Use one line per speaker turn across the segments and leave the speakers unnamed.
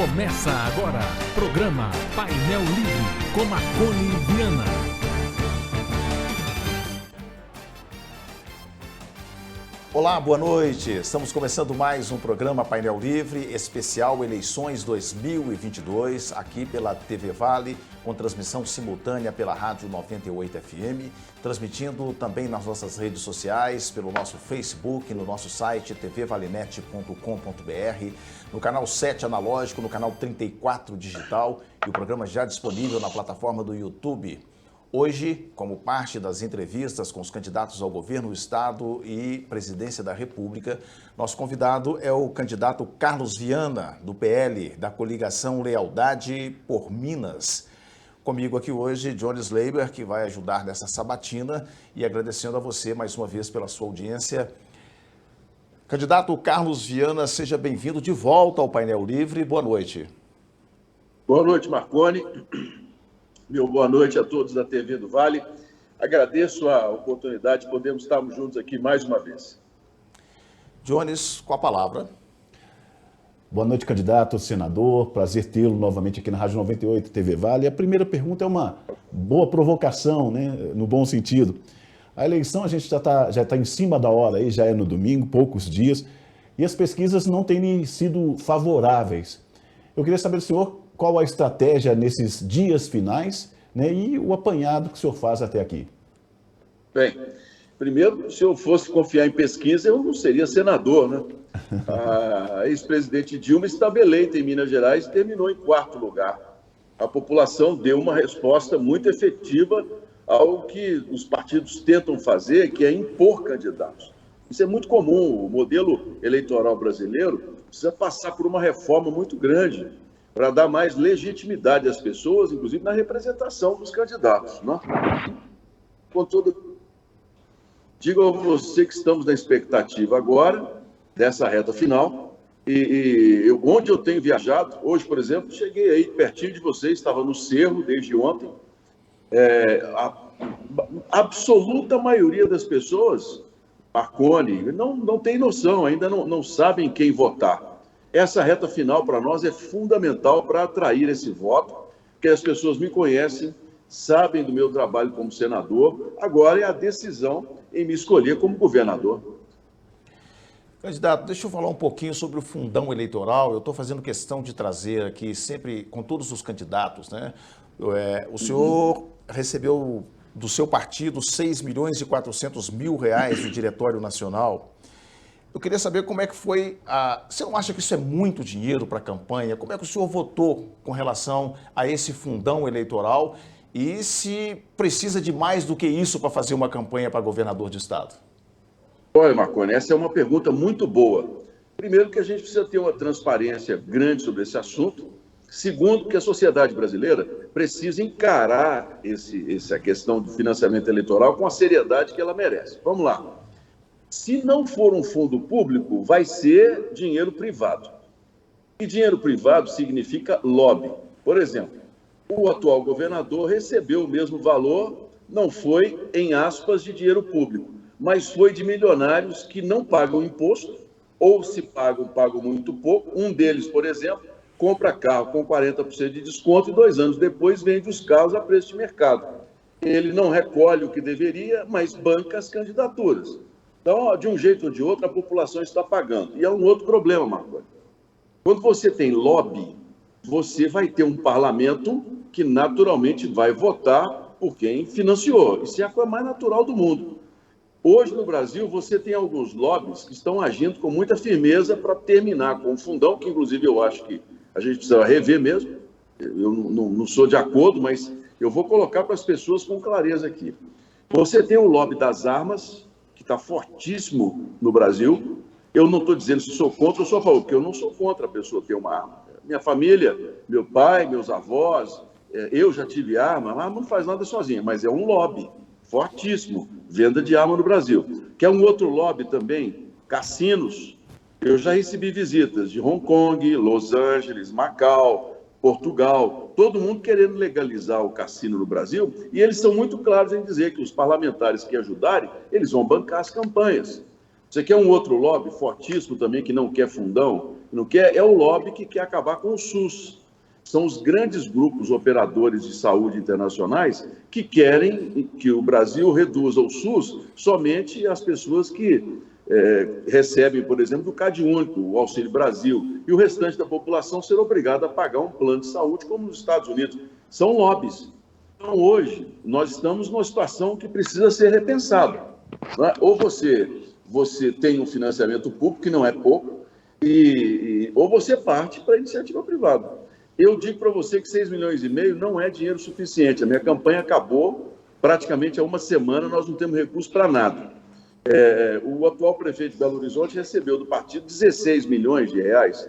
Começa agora, programa Painel Livre, com Marconi Viana.
Olá, boa noite. Estamos começando mais um programa Painel Livre, especial Eleições 2022, aqui pela TV Vale, com transmissão simultânea pela Rádio 98 FM, transmitindo também nas nossas redes sociais, pelo nosso Facebook, no nosso site tvvalenet.com.br, no canal 7 analógico, no canal 34 digital e o programa já disponível na plataforma do YouTube. Hoje, como parte das entrevistas com os candidatos ao governo do Estado e presidência da República, nosso convidado é o candidato Carlos Viana, do PL, da coligação Lealdade por Minas. Comigo aqui hoje, Jones Leiber, que vai ajudar nessa sabatina, e agradecendo a você mais uma vez pela sua audiência. Candidato Carlos Viana, seja bem-vindo de volta ao Painel Livre. Boa noite.
Boa noite, Marconi. Meu boa noite a todos da TV do Vale. Agradeço a oportunidade de podermos estarmos juntos aqui mais uma vez.
Jones, com a palavra.
Boa noite, candidato, senador. Prazer tê-lo novamente aqui na Rádio 98 TV Vale. A primeira pergunta é uma boa provocação, né? No bom sentido. A eleição a gente já está em cima da hora, aí, já é no domingo, poucos dias, e as pesquisas não têm sido favoráveis. Eu queria saber do senhor qual a estratégia nesses dias finais, né, e o apanhado que o senhor faz até aqui.
Bem, primeiro, se eu fosse confiar em pesquisa, eu não seria senador, né? A ex-presidente Dilma estava eleita em Minas Gerais e terminou em 4º lugar. A população deu uma resposta muito efetiva ao que os partidos tentam fazer, que é impor candidatos. Isso é muito comum. O modelo eleitoral brasileiro precisa passar por uma reforma muito grande para dar mais legitimidade às pessoas, inclusive na representação dos candidatos, né? Contudo, digo a você que estamos na expectativa agora dessa reta final, onde eu tenho viajado, hoje, por exemplo, cheguei aí pertinho de você, estava no Cerro desde ontem. A absoluta maioria das pessoas, Marconi, não tem noção, ainda não sabem quem votar. Essa reta final para nós é fundamental para atrair esse voto, porque as pessoas me conhecem, sabem do meu trabalho como senador, agora é a decisão em me escolher como governador.
Candidato, deixa eu falar um pouquinho sobre o fundão eleitoral. Eu estou fazendo questão de trazer aqui sempre com todos os candidatos, né? O senhor recebeu do seu partido R$6.400.000 do Diretório Nacional. Eu queria saber como é que foi Você não acha que isso é muito dinheiro para a campanha? Como é que o senhor votou com relação a esse fundão eleitoral e se precisa de mais do que isso para fazer uma campanha para governador de estado?
Olha, Marconi, essa é uma pergunta muito boa. Primeiro, que a gente precisa ter uma transparência grande sobre esse assunto. Segundo, que a sociedade brasileira precisa encarar essa questão do financiamento eleitoral com a seriedade que ela merece. Vamos lá. Se não for um fundo público, vai ser dinheiro privado. E dinheiro privado significa lobby. Por exemplo, o atual governador recebeu o mesmo valor, não foi, em aspas, de dinheiro público, mas foi de milionários que não pagam imposto, ou se pagam muito pouco. Um deles, por exemplo, compra carro com 40% de desconto e 2 anos depois vende os carros a preço de mercado. Ele não recolhe o que deveria, mas banca as candidaturas. Então, de um jeito ou de outro, a população está pagando. E é um outro problema, Marconi. Quando você tem lobby, você vai ter um parlamento que naturalmente vai votar por quem financiou. Isso é a coisa mais natural do mundo. Hoje, no Brasil, você tem alguns lobbies que estão agindo com muita firmeza para terminar com o fundão, que inclusive eu acho que a gente precisa rever mesmo. Eu não sou de acordo, mas eu vou colocar para as pessoas com clareza aqui. Você tem o lobby das armas, que está fortíssimo no Brasil. Eu não estou dizendo se sou contra ou sou a favor, porque eu não sou contra a pessoa ter uma arma. Minha família, meu pai, meus avós, eu já tive arma, mas não faz nada sozinha, mas é um lobby fortíssimo, venda de arma no Brasil. Que é um outro lobby também, cassinos. Eu já recebi visitas de Hong Kong, Los Angeles, Macau, Portugal, todo mundo querendo legalizar o cassino no Brasil, e eles são muito claros em dizer que os parlamentares que ajudarem, eles vão bancar as campanhas. Você quer um outro lobby fortíssimo também, que não quer fundão? Não quer, é o lobby que quer acabar com o SUS. São os grandes grupos operadores de saúde internacionais que querem que o Brasil reduza o SUS somente às pessoas que recebem, por exemplo, do Cade Único, o Auxílio Brasil, e o restante da população ser obrigado a pagar um plano de saúde como nos Estados Unidos. São lobbies. Então, hoje, nós estamos numa situação que precisa ser repensada. Né? Ou você tem um financiamento público, que não é pouco, ou você parte para a iniciativa privada. Eu digo para você que 6,5 milhões não é dinheiro suficiente. A minha campanha acabou praticamente há uma semana, nós não temos recurso para nada. O atual prefeito de Belo Horizonte recebeu do partido 16 milhões de reais.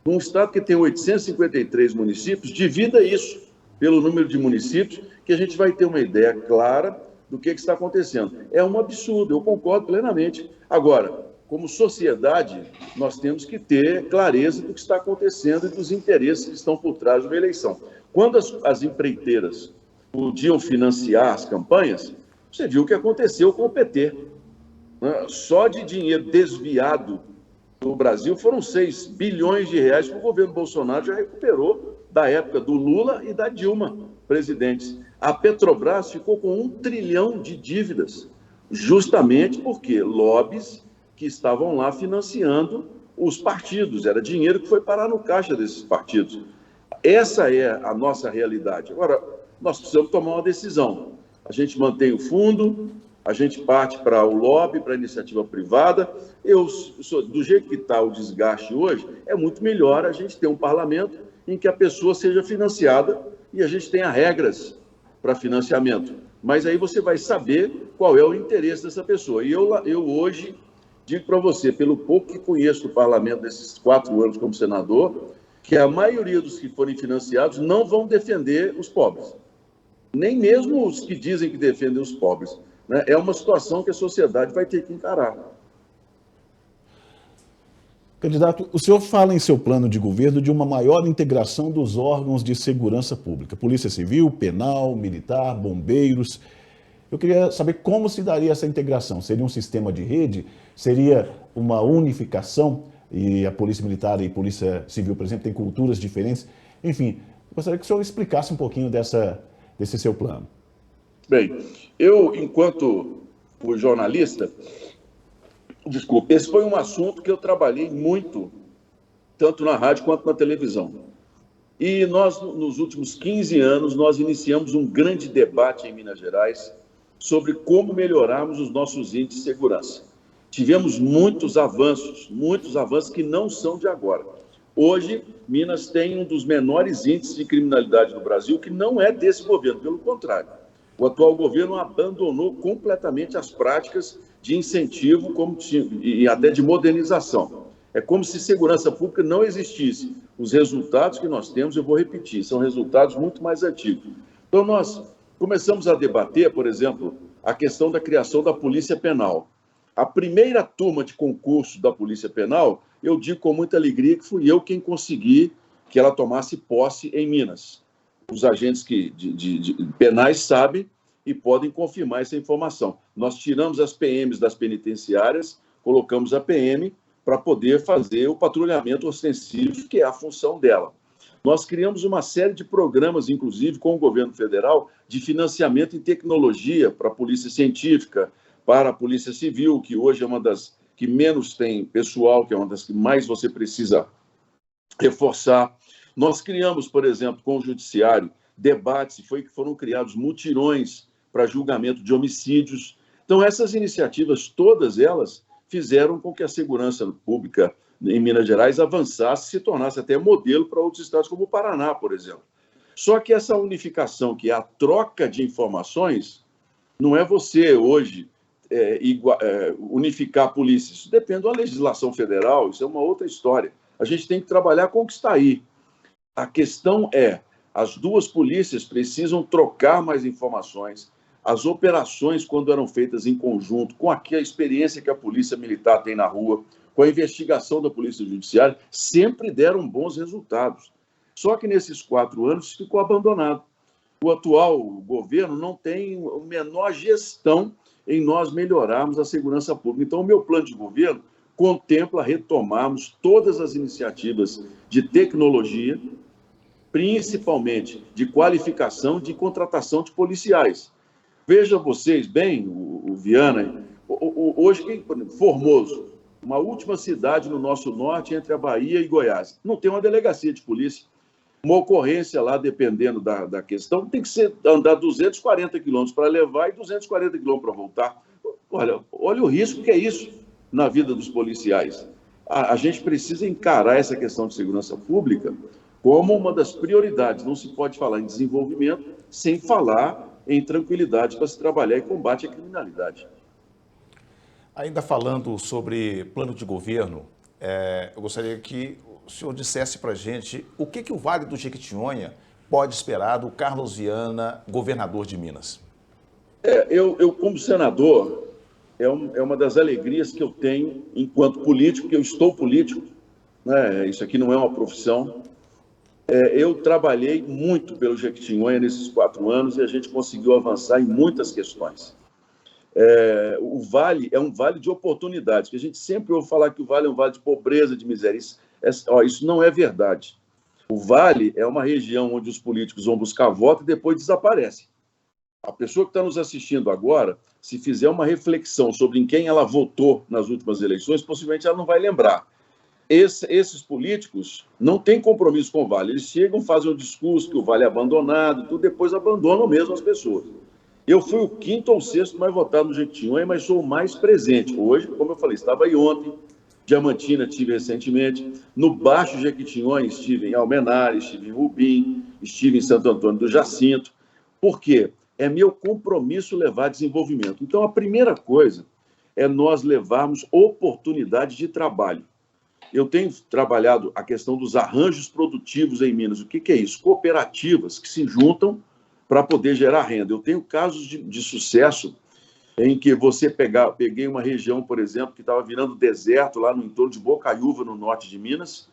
Num estado que tem 853 municípios, divida isso pelo número de municípios, que a gente vai ter uma ideia clara do que está acontecendo. É um absurdo, eu concordo plenamente. Agora, como sociedade, nós temos que ter clareza do que está acontecendo e dos interesses que estão por trás de uma eleição. Quando as empreiteiras podiam financiar as campanhas, você viu o que aconteceu com o PT. Só de dinheiro desviado do Brasil foram 6 bilhões de reais que o governo Bolsonaro já recuperou da época do Lula e da Dilma, presidentes. A Petrobras ficou com 1 trilhão de dívidas, justamente porque lobbies que estavam lá financiando os partidos. Era dinheiro que foi parar no caixa desses partidos. Essa é a nossa realidade. Agora, nós precisamos tomar uma decisão. A gente mantém o fundo, a gente parte para o lobby, para a iniciativa privada. Do jeito que está o desgaste hoje, é muito melhor a gente ter um parlamento em que a pessoa seja financiada e a gente tenha regras para financiamento. Mas aí você vai saber qual é o interesse dessa pessoa. E eu hoje digo para você, pelo pouco que conheço do parlamento desses 4 anos como senador, que a maioria dos que forem financiados não vão defender os pobres. Nem mesmo os que dizem que defendem os pobres. Né? É uma situação que a sociedade vai ter que encarar.
Candidato, o senhor fala em seu plano de governo de uma maior integração dos órgãos de segurança pública, Polícia Civil, Penal, Militar, Bombeiros. Eu queria saber como se daria essa integração. Seria um sistema de rede? Seria uma unificação? E a Polícia Militar e Polícia Civil, por exemplo, têm culturas diferentes. Enfim, gostaria que o senhor explicasse um pouquinho desse seu plano.
Bem, eu, enquanto jornalista, desculpe, esse foi um assunto que eu trabalhei muito, tanto na rádio quanto na televisão. E nós, nos últimos 15 anos, nós iniciamos um grande debate em Minas Gerais sobre como melhorarmos os nossos índices de segurança. Tivemos muitos avanços que não são de agora. Hoje, Minas tem um dos menores índices de criminalidade no Brasil, que não é desse governo, pelo contrário. O atual governo abandonou completamente as práticas de incentivo e até de modernização. É como se segurança pública não existisse. Os resultados que nós temos, eu vou repetir, são resultados muito mais antigos. Então, nós começamos a debater, por exemplo, a questão da criação da Polícia Penal. A primeira turma de concurso da Polícia Penal, eu digo com muita alegria que fui eu quem consegui que ela tomasse posse em Minas. Os agentes de penais sabem e podem confirmar essa informação. Nós tiramos as PMs das penitenciárias, colocamos a PM para poder fazer o patrulhamento ostensivo, que é a função dela. Nós criamos uma série de programas, inclusive com o governo federal, de financiamento em tecnologia para a Polícia Científica, para a Polícia Civil, que hoje é uma das que menos tem pessoal, que é uma das que mais você precisa reforçar. Nós criamos, por exemplo, com o Judiciário, debates, foram criados mutirões para julgamento de homicídios. Então, essas iniciativas, todas elas, fizeram com que a segurança pública em Minas Gerais avançasse, se tornasse até modelo para outros estados, como o Paraná, por exemplo. Só que essa unificação, que é a troca de informações, não é você hoje unificar a polícia. Isso depende da legislação federal, isso é uma outra história. A gente tem que trabalhar com o que está aí. A questão é, as duas polícias precisam trocar mais informações. As operações, quando eram feitas em conjunto, com a experiência que a Polícia Militar tem na rua, com a investigação da Polícia Judiciária, sempre deram bons resultados. Só que nesses 4 anos ficou abandonado. O atual governo não tem a menor gestão em nós melhorarmos a segurança pública. Então, o meu plano de governo contempla retomarmos todas as iniciativas de tecnologia, principalmente de qualificação, de contratação de policiais. Veja vocês bem, o Viana, hoje, Formoso, uma última cidade no nosso norte, entre a Bahia e Goiás, não tem uma delegacia de polícia. Uma ocorrência lá, dependendo da questão, tem que ser andar 240 quilômetros para levar e 240 quilômetros para voltar. Olha o risco que é isso na vida dos policiais. A gente precisa encarar essa questão de segurança pública como uma das prioridades. Não se pode falar em desenvolvimento sem falar em tranquilidade para se trabalhar em combate à criminalidade.
Ainda falando sobre plano de governo, eu gostaria que o senhor dissesse para a gente o que o Vale do Jequitinhonha pode esperar do Carlos Viana, governador de Minas.
Eu como senador, é uma das alegrias que eu tenho enquanto político, porque eu estou político, né? Isso aqui não é uma profissão. Eu trabalhei muito pelo Jequitinhonha nesses 4 anos e a gente conseguiu avançar em muitas questões. O Vale é um vale de oportunidades, que a gente sempre ouve falar que o Vale é um vale de pobreza, de miséria. Isso não é verdade. O Vale é uma região onde os políticos vão buscar voto e depois desaparecem. A pessoa que está nos assistindo agora, se fizer uma reflexão sobre em quem ela votou nas últimas eleições, possivelmente ela não vai lembrar. Esses políticos não têm compromisso com o Vale. Eles chegam, fazem um discurso que o Vale é abandonado, tudo, depois abandonam mesmo as pessoas. Eu fui o 5º ou 6º mais votado no Jequitinhonha, mas sou o mais presente. Hoje, como eu falei, estava aí ontem, Diamantina estive recentemente, no Baixo Jequitinhonha estive em Almenara, estive em Rubim, estive em Santo Antônio do Jacinto. Por quê? É meu compromisso levar desenvolvimento. Então, a primeira coisa é nós levarmos oportunidade de trabalho. Eu tenho trabalhado a questão dos arranjos produtivos em Minas. O que é isso? Cooperativas que se juntam para poder gerar renda. Eu tenho casos de sucesso em que peguei uma região, por exemplo, que estava virando deserto lá no entorno de Bocaiúva, no norte de Minas,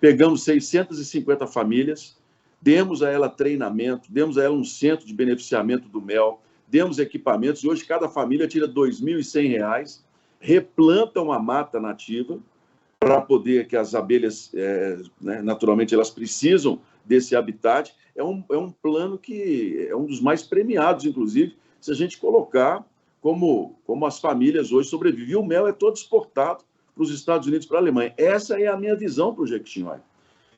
pegamos 650 famílias, demos a ela treinamento, demos a ela um centro de beneficiamento do mel, demos equipamentos, e hoje cada família tira R$ 2.100, replanta uma mata nativa, para poder que as abelhas, naturalmente, elas precisam desse habitat. É um plano que é um dos mais premiados, inclusive, se a gente colocar como as famílias hoje sobrevivem. E o mel é todo exportado para os Estados Unidos, para a Alemanha. Essa é a minha visão para o Jequitinhonha.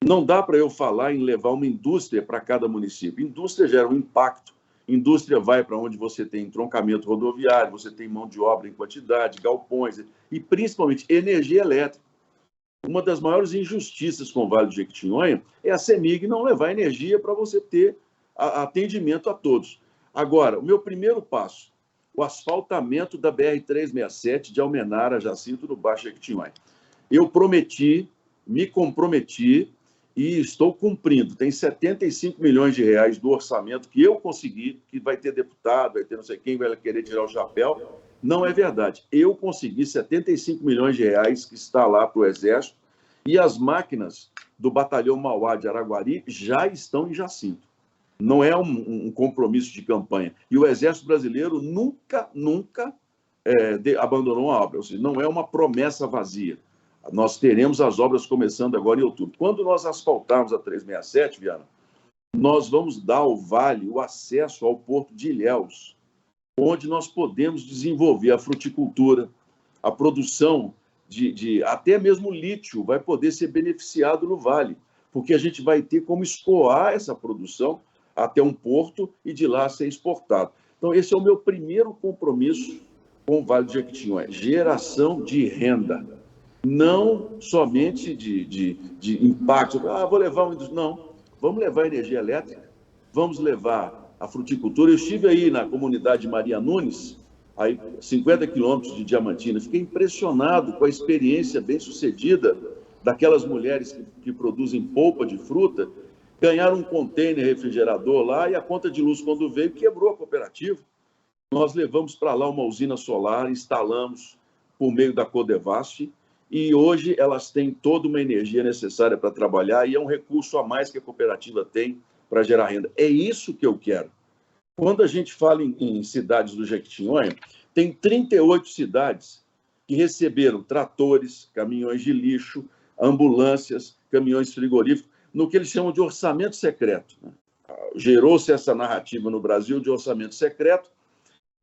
Não dá para eu falar em levar uma indústria para cada município. Indústria gera um impacto. Indústria vai para onde você tem entroncamento rodoviário, você tem mão de obra em quantidade, galpões e, principalmente, energia elétrica. Uma das maiores injustiças com o Vale do Jequitinhonha é a CEMIG não levar energia para você ter atendimento a todos. Agora, o meu primeiro passo, o asfaltamento da BR-367 de Almenara a Jacinto, no Baixo Jequitinhonha. Eu prometi, me comprometi e estou cumprindo. Tem 75 milhões de reais do orçamento que eu consegui, que vai ter deputado, vai ter não sei quem vai querer tirar o chapéu. Não é verdade. Eu consegui 75 milhões de reais que está lá para o Exército e as máquinas do Batalhão Mauá de Araguari já estão em Jacinto. Não é um compromisso de campanha. E o Exército Brasileiro nunca abandonou a obra. Ou seja, não é uma promessa vazia. Nós teremos as obras começando agora em outubro. Quando nós asfaltarmos a 367, Viana, nós vamos dar ao Vale o acesso ao Porto de Ilhéus, onde nós podemos desenvolver a fruticultura, a produção de até mesmo lítio vai poder ser beneficiado no Vale, porque a gente vai ter como escoar essa produção até um porto e de lá ser exportado. Então, esse é o meu primeiro compromisso com o Vale do Jequitinhonha, geração de renda, não somente de impacto. Vou levar não, vamos levar energia elétrica, vamos levar a fruticultura. Eu estive aí na comunidade de Maria Nunes, aí 50 quilômetros de Diamantina. Fiquei impressionado com a experiência bem-sucedida daquelas mulheres que produzem polpa de fruta. Ganharam um container refrigerador lá e a conta de luz, quando veio, quebrou a cooperativa. Nós levamos para lá uma usina solar, instalamos por meio da Codevasf e hoje elas têm toda uma energia necessária para trabalhar e é um recurso a mais que a cooperativa tem para gerar renda. É isso que eu quero. Quando a gente fala em cidades do Jequitinhonha, Tem 38 cidades que receberam tratores, caminhões de lixo, ambulâncias, caminhões frigoríficos, no que eles chamam de orçamento secreto. Gerou-se essa narrativa no Brasil de orçamento secreto,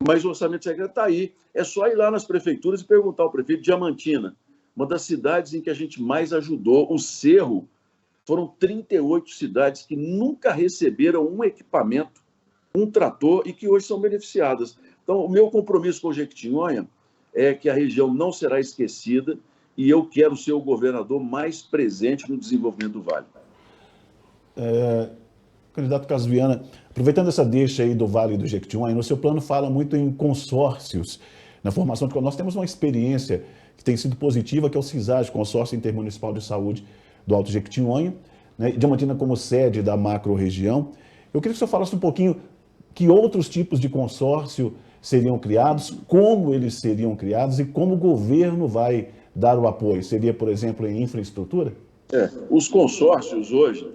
mas o orçamento secreto está aí. É só ir lá nas prefeituras e perguntar ao prefeito de Diamantina, uma das cidades em que a gente mais ajudou, o Cerro. Foram 38 cidades que nunca receberam um equipamento, um trator, e que hoje são beneficiadas. Então, o meu compromisso com o Jequitinhonha é que a região não será esquecida e eu quero ser o governador mais presente no desenvolvimento do Vale.
Candidato Carlos Viana, aproveitando essa deixa aí do Vale do Jequitinhonha, no seu plano fala muito em consórcios, na formação de... Nós temos uma experiência que tem sido positiva, que é o CISAG, Consórcio Intermunicipal de Saúde do Alto Jequitinhonha, né? Diamantina como sede da macro-região. Eu queria que o senhor falasse um pouquinho que outros tipos de consórcio seriam criados, como eles seriam criados e como o governo vai dar o apoio. Seria, por exemplo, em infraestrutura?
Os consórcios hoje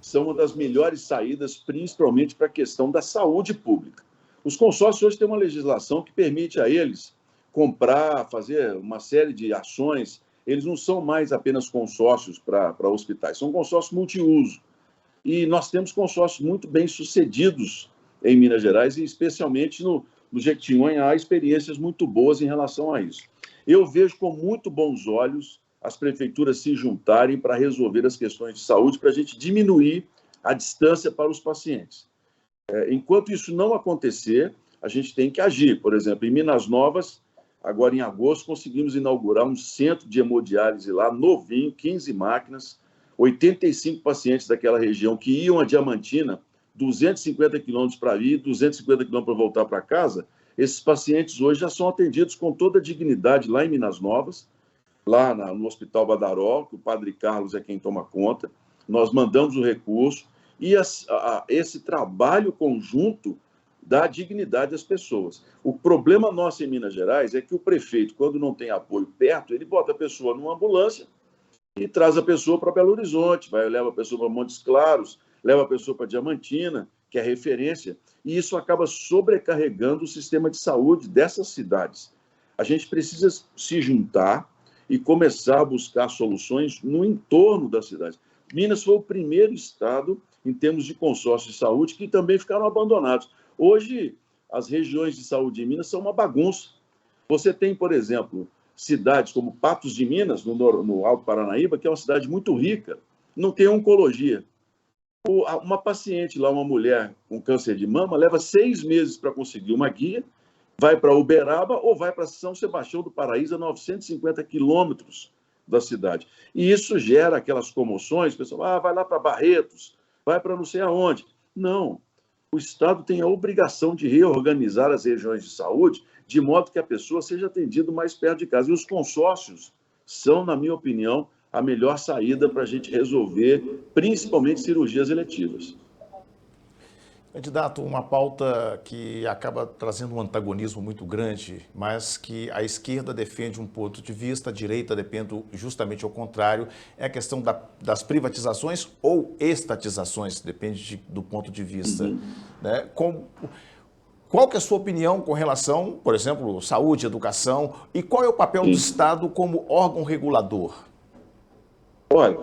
são uma das melhores saídas, principalmente para a questão da saúde pública. Os consórcios hoje têm uma legislação que permite a eles comprar, fazer uma série de ações. Eles não são mais apenas consórcios para hospitais, são consórcios multiuso. E nós temos consórcios muito bem sucedidos em Minas Gerais, e especialmente no Jequitinhonha há experiências muito boas em relação a isso. Eu vejo com muito bons olhos as prefeituras se juntarem para resolver as questões de saúde, para a gente diminuir a distância para os pacientes. Enquanto isso não acontecer, a gente tem que agir. Por exemplo, em Minas Novas, agora em agosto, conseguimos inaugurar um centro de hemodiálise lá, novinho, 15 máquinas, 85 pacientes daquela região que iam a Diamantina, 250 quilômetros para ir, 250 quilômetros para voltar para casa. Esses pacientes hoje já são atendidos com toda a dignidade lá em Minas Novas, lá no Hospital Badaró, que o Padre Carlos é quem toma conta. Nós mandamos o recurso e esse trabalho conjunto dá dignidade às pessoas. O problema nosso em Minas Gerais é que o prefeito, quando não tem apoio perto, ele bota a pessoa numa ambulância e traz a pessoa para Belo Horizonte, leva a pessoa para Montes Claros, leva a pessoa para Diamantina, que é referência, e isso acaba sobrecarregando o sistema de saúde dessas cidades. A gente precisa se juntar e começar a buscar soluções no entorno das cidades. Minas foi o primeiro estado, em termos de consórcio de saúde, que também ficaram abandonados. Hoje, as regiões de saúde em Minas são uma bagunça. Você tem, por exemplo, cidades como Patos de Minas, no Alto Paranaíba, que é uma cidade muito rica, não tem oncologia. Uma paciente lá, uma mulher com câncer de mama, leva 6 meses para conseguir uma guia, vai para Uberaba ou vai para São Sebastião do Paraíso, a 950 quilômetros da cidade. E isso gera aquelas comoções, o pessoal vai lá para Barretos, vai para não sei aonde. Não, o Estado tem a obrigação de reorganizar as regiões de saúde de modo que a pessoa seja atendida mais perto de casa. E os consórcios são, na minha opinião, a melhor saída para a gente resolver, principalmente cirurgias eletivas.
Candidato, uma pauta que acaba trazendo um antagonismo muito grande, mas que a esquerda defende um ponto de vista, a direita defende justamente ao contrário, é a questão das privatizações ou estatizações, depende do ponto de vista. Né? Qual que é a sua opinião com relação, por exemplo, saúde, educação, e qual é o papel do Estado como órgão regulador?
Olha,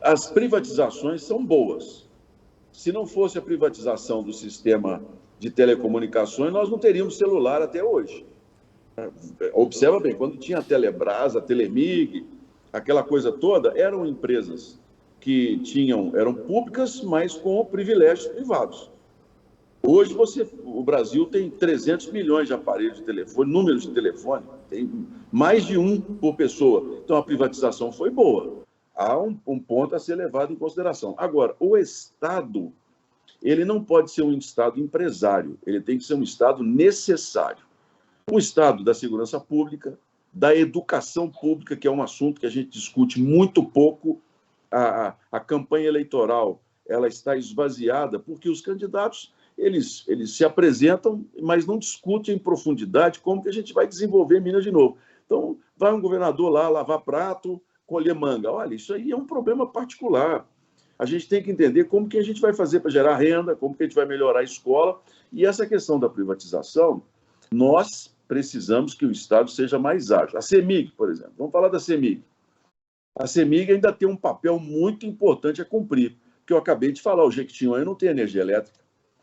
as privatizações são boas. Se não fosse a privatização do sistema de telecomunicações, nós não teríamos celular até hoje. Observa bem, quando tinha a Telebrás, a Telemig, aquela coisa toda, eram empresas que eram públicas, mas com privilégios privados. Hoje o Brasil tem 300 milhões de aparelhos de telefone, números de telefone, tem mais de um por pessoa. Então a privatização foi boa. Há um ponto a ser levado em consideração. Agora, o Estado, ele não pode ser um Estado empresário, ele tem que ser um Estado necessário. Um Estado da segurança pública, da educação pública, que é um assunto que a gente discute muito pouco. A campanha eleitoral ela está esvaziada porque os candidatos eles se apresentam, mas não discutem em profundidade como que a gente vai desenvolver Minas de novo. Então, vai um governador lá lavar prato, colher manga. Olha, isso aí é um problema particular. A gente tem que entender como que a gente vai fazer para gerar renda, como que a gente vai melhorar a escola. E essa questão da privatização, nós precisamos que o Estado seja mais ágil. A CEMIG, por exemplo, vamos falar da CEMIG. A CEMIG ainda tem um papel muito importante a cumprir, que eu acabei de falar, o Jequitinhonha não tem energia elétrica.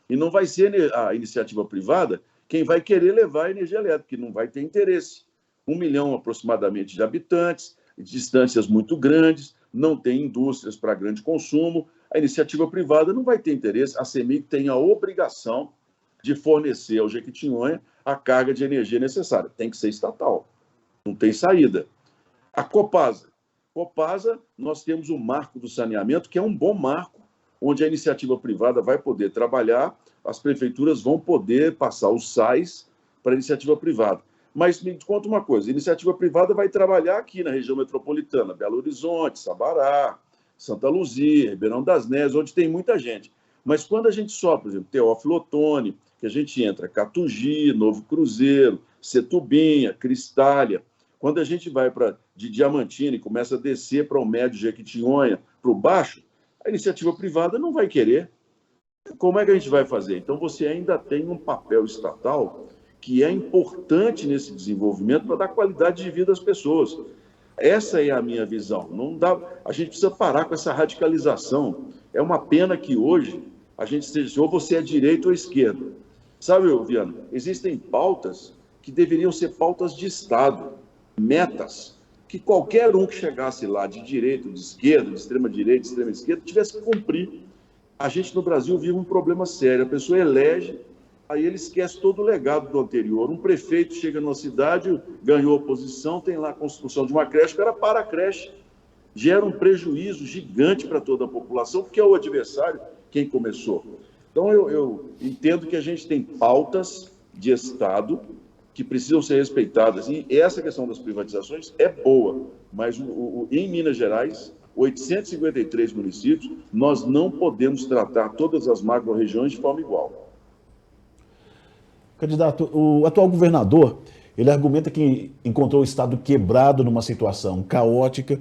E não vai ser a iniciativa privada quem vai querer levar a energia elétrica, que não vai ter interesse. 1 milhão aproximadamente de habitantes, distâncias muito grandes, não tem indústrias para grande consumo, a iniciativa privada não vai ter interesse. A CEMIG tem a obrigação de fornecer ao Jequitinhonha a carga de energia necessária. Tem que ser estatal, não tem saída. A Copasa. Copasa, nós temos o marco do saneamento, que é um bom marco, onde a iniciativa privada vai poder trabalhar, as prefeituras vão poder passar os SAIs para a iniciativa privada. Mas me conta uma coisa, a iniciativa privada vai trabalhar aqui na região metropolitana, Belo Horizonte, Sabará, Santa Luzia, Ribeirão das Neves, onde tem muita gente. Mas quando a gente sobe, por exemplo, Teófilo Otoni, que a gente entra Catugi, Novo Cruzeiro, Setubinha, Cristália, quando a gente vai de Diamantina e começa a descer para o médio Jequitinhonha, para o baixo, a iniciativa privada não vai querer. Como é que a gente vai fazer? Então, você ainda tem um papel estatal que é importante nesse desenvolvimento para dar qualidade de vida às pessoas. Essa é a minha visão. Não dá, a gente precisa parar com essa radicalização. É uma pena que hoje a gente esteja, ou você é direita ou esquerda. Sabe, Viana, existem pautas que deveriam ser pautas de Estado, metas, que qualquer um que chegasse lá de direita, de esquerda, de extrema direita, de extrema esquerda, tivesse que cumprir. A gente no Brasil vive um problema sério. A pessoa elege, aí ele esquece todo o legado do anterior. Um prefeito chega numa cidade, ganhou oposição, tem lá a construção de uma creche, o cara para a creche. Gera um prejuízo gigante para toda a população, porque é o adversário quem começou. Então, eu entendo que a gente tem pautas de Estado que precisam ser respeitadas. E essa questão das privatizações é boa, mas em Minas Gerais, 853 municípios, nós não podemos tratar todas as macro-regiões de forma igual.
Candidato, o atual governador, ele argumenta que encontrou o Estado quebrado numa situação caótica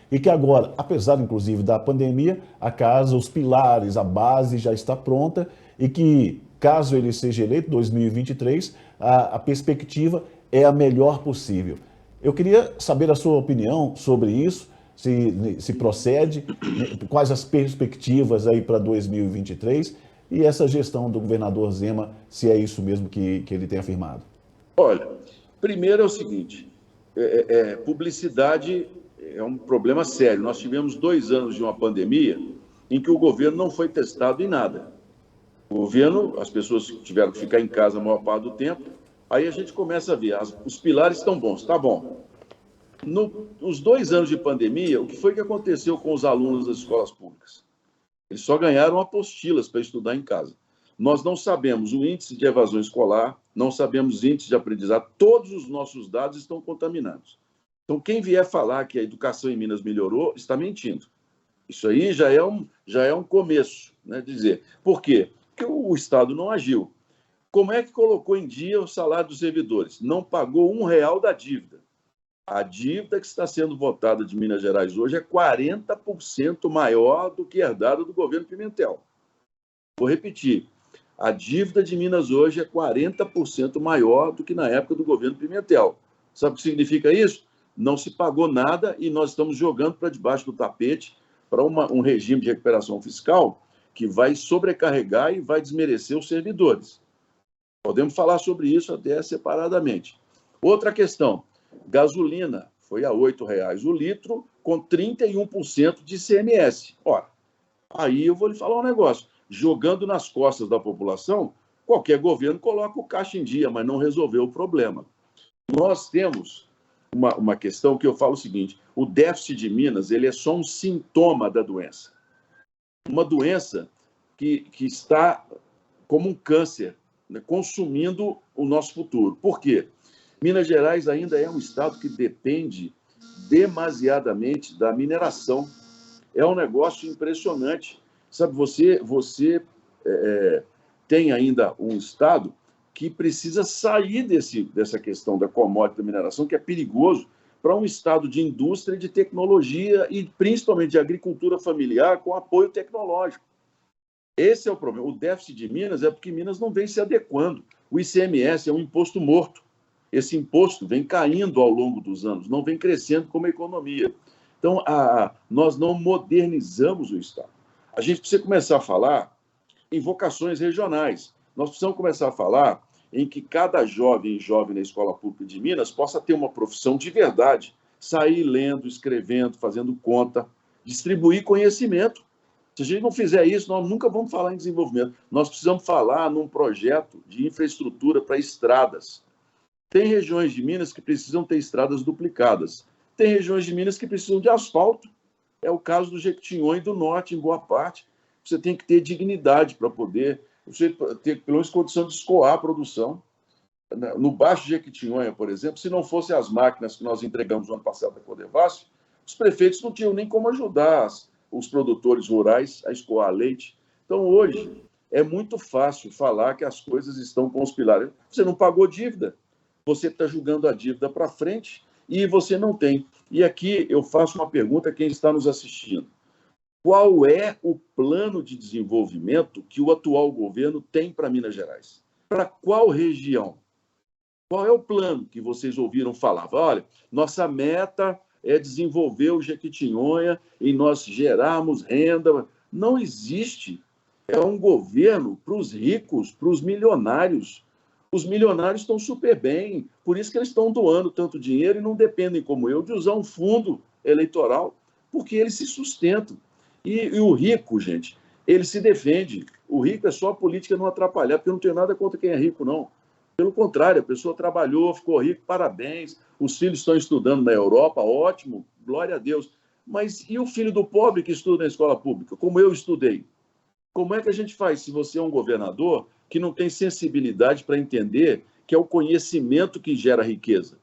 e que agora, apesar inclusive da pandemia, a casa, os pilares, a base já está pronta e que, caso ele seja eleito em 2023, a perspectiva é a melhor possível. Eu queria saber a sua opinião sobre isso, se procede, quais as perspectivas aí para 2023 e essa gestão do governador Zema, se é isso mesmo que ele tem afirmado.
Olha, primeiro é o seguinte, publicidade é um problema sério. Nós tivemos 2 anos de uma pandemia em que o governo não foi testado em nada. O governo, as pessoas tiveram que ficar em casa a maior parte do tempo, aí a gente começa a ver, os pilares estão bons, tá bom. Nos 2 anos de pandemia, o que foi que aconteceu com os alunos das escolas públicas? Eles só ganharam apostilas para estudar em casa. Nós não sabemos o índice de evasão escolar, não sabemos o índice de aprendizado, todos os nossos dados estão contaminados. Então, quem vier falar que a educação em Minas melhorou, está mentindo. Isso aí já é um começo, né, dizer. Por quê? Porque o Estado não agiu. Como é que colocou em dia o salário dos servidores? Não pagou R$1 da dívida. A dívida que está sendo votada de Minas Gerais hoje é 40% maior do que herdada do governo Pimentel. Vou repetir. A dívida de Minas hoje é 40% maior do que na época do governo Pimentel. Sabe o que significa isso? Não se pagou nada e nós estamos jogando para debaixo do tapete para um regime de recuperação fiscal que vai sobrecarregar e vai desmerecer os servidores. Podemos falar sobre isso até separadamente. Outra questão, gasolina foi a R$8 o litro com 31% de ICMS. Ora, aí eu vou lhe falar um negócio. Jogando nas costas da população, qualquer governo coloca o caixa em dia, mas não resolveu o problema. Nós temos uma questão que eu falo o seguinte, o déficit de Minas ele é só um sintoma da doença. Uma doença que está como um câncer, né, consumindo o nosso futuro. Por quê? Minas Gerais ainda é um estado que depende demasiadamente da mineração. É um negócio impressionante. Sabe, você tem ainda um estado que precisa sair dessa questão da commodity da mineração, que é perigoso, para um estado de indústria, de tecnologia e principalmente de agricultura familiar com apoio tecnológico. Esse é o problema. O déficit de Minas é porque Minas não vem se adequando. O ICMS é um imposto morto. esse imposto vem caindo ao longo dos anos, não vem crescendo como a economia. Então, nós não modernizamos o Estado. A gente precisa começar a falar em vocações regionais. Nós precisamos começar a falar em que cada jovem e jovem na escola pública de Minas possa ter uma profissão de verdade, sair lendo, escrevendo, fazendo conta, distribuir conhecimento. Se a gente não fizer isso, nós nunca vamos falar em desenvolvimento. Nós precisamos falar num projeto de infraestrutura para estradas. Tem regiões de Minas que precisam ter estradas duplicadas. Tem regiões de Minas que precisam de asfalto. É o caso do Jequitinhonha e do Norte, em boa parte. Você tem que ter dignidade para poder, você ter pelo menos condição de escoar a produção. No Baixo Jequitinhonha, por exemplo, se não fossem as máquinas que nós entregamos no ano passado da Codevasf, os prefeitos não tinham nem como ajudar os produtores rurais a escoar leite. Então, hoje, é muito fácil falar que as coisas estão conspiradas. Você não pagou dívida, você está jogando a dívida para frente e você não tem. E aqui eu faço uma pergunta a quem está nos assistindo. Qual é o plano de desenvolvimento que o atual governo tem para Minas Gerais? Para qual região? Qual é o plano que vocês ouviram falar? Olha, nossa meta é desenvolver o Jequitinhonha e nós gerarmos renda. Não existe. É um governo para os ricos, para os milionários. Os milionários estão super bem, por isso que eles estão doando tanto dinheiro e não dependem, como eu, de usar um fundo eleitoral, porque eles se sustentam. E o rico, gente, ele se defende. O rico é só a política não atrapalhar, porque eu não tenho nada contra quem é rico, não. Pelo contrário, a pessoa trabalhou, ficou rico, parabéns. Os filhos estão estudando na Europa, ótimo, glória a Deus. Mas e o filho do pobre que estuda na escola pública, como eu estudei? Como é que a gente faz se você é um governador que não tem sensibilidade para entender que é o conhecimento que gera riqueza?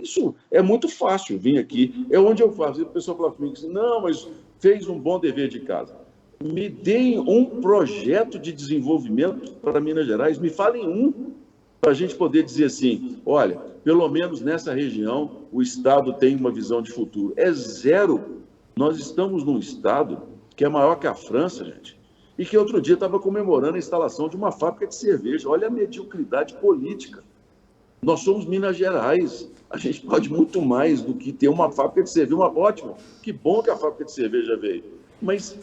Isso é muito fácil vir aqui. É onde eu faço. E o pessoal fala comigo assim, não, mas fez um bom dever de casa. Me deem um projeto de desenvolvimento para Minas Gerais, me falem um, para a gente poder dizer assim, olha, pelo menos nessa região o Estado tem uma visão de futuro. É zero. Nós estamos num Estado que é maior que a França, gente, e que outro dia estava comemorando a instalação de uma fábrica de cerveja. Olha a mediocridade política. Nós somos Minas Gerais. A gente pode muito mais do que ter uma fábrica de cerveja. Ótimo, que bom que a fábrica de cerveja veio. Mas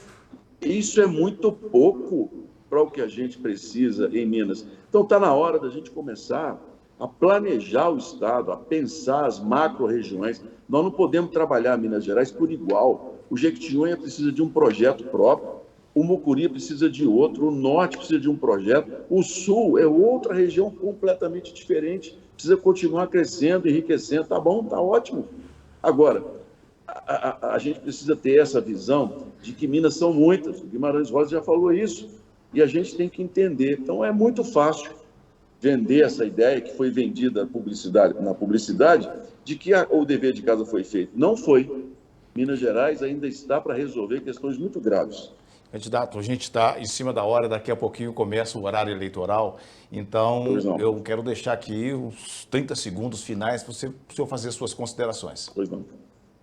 isso é muito pouco para o que a gente precisa em Minas. Então está na hora da gente começar a planejar o Estado, a pensar as macro-regiões. Nós não podemos trabalhar Minas Gerais por igual. O Jequitinhonha precisa de um projeto próprio. O Mucuri precisa de outro, o Norte precisa de um projeto, o Sul é outra região completamente diferente, precisa continuar crescendo, enriquecendo, tá bom, tá ótimo. Agora, a gente precisa ter essa visão de que Minas são muitas, o Guimarães Rosa já falou isso, e a gente tem que entender. Então, é muito fácil vender essa ideia que foi vendida na publicidade de que o dever de casa foi feito. Não foi. Minas Gerais ainda está para resolver questões muito graves.
Candidato, a gente está em cima da hora, daqui a pouquinho começa o horário eleitoral, então eu quero deixar aqui uns 30 segundos finais para o senhor fazer suas considerações.
Pois não.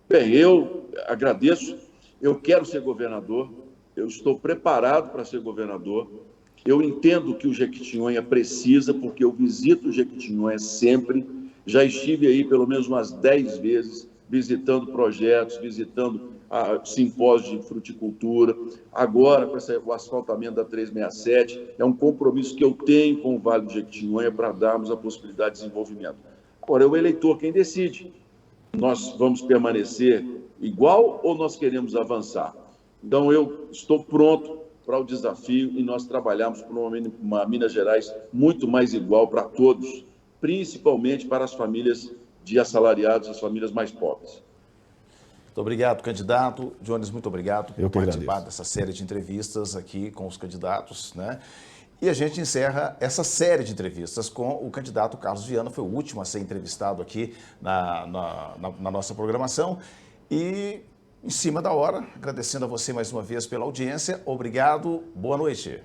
Bem, eu agradeço, eu quero ser governador, eu estou preparado para ser governador, eu entendo que o Jequitinhonha precisa, porque eu visito o Jequitinhonha sempre, já estive aí pelo menos umas 10 vezes, visitando projetos, visitando simpósios de fruticultura, agora com o asfaltamento da 367, é um compromisso que eu tenho com o Vale do Jequitinhonha para darmos a possibilidade de desenvolvimento. Agora, é o eleitor quem decide. Nós vamos permanecer igual ou nós queremos avançar? Então, eu estou pronto para o desafio e nós trabalhamos por uma Minas Gerais muito mais igual para todos, principalmente para as famílias de assalariados, as famílias mais pobres.
Muito obrigado, candidato. Jones, muito obrigado por participar
agradeço
dessa série de entrevistas aqui com os candidatos, né? E a gente encerra essa série de entrevistas com o candidato Carlos Viana, foi o último a ser entrevistado aqui na nossa programação. E em cima da hora, agradecendo a você mais uma vez pela audiência. Obrigado, boa noite.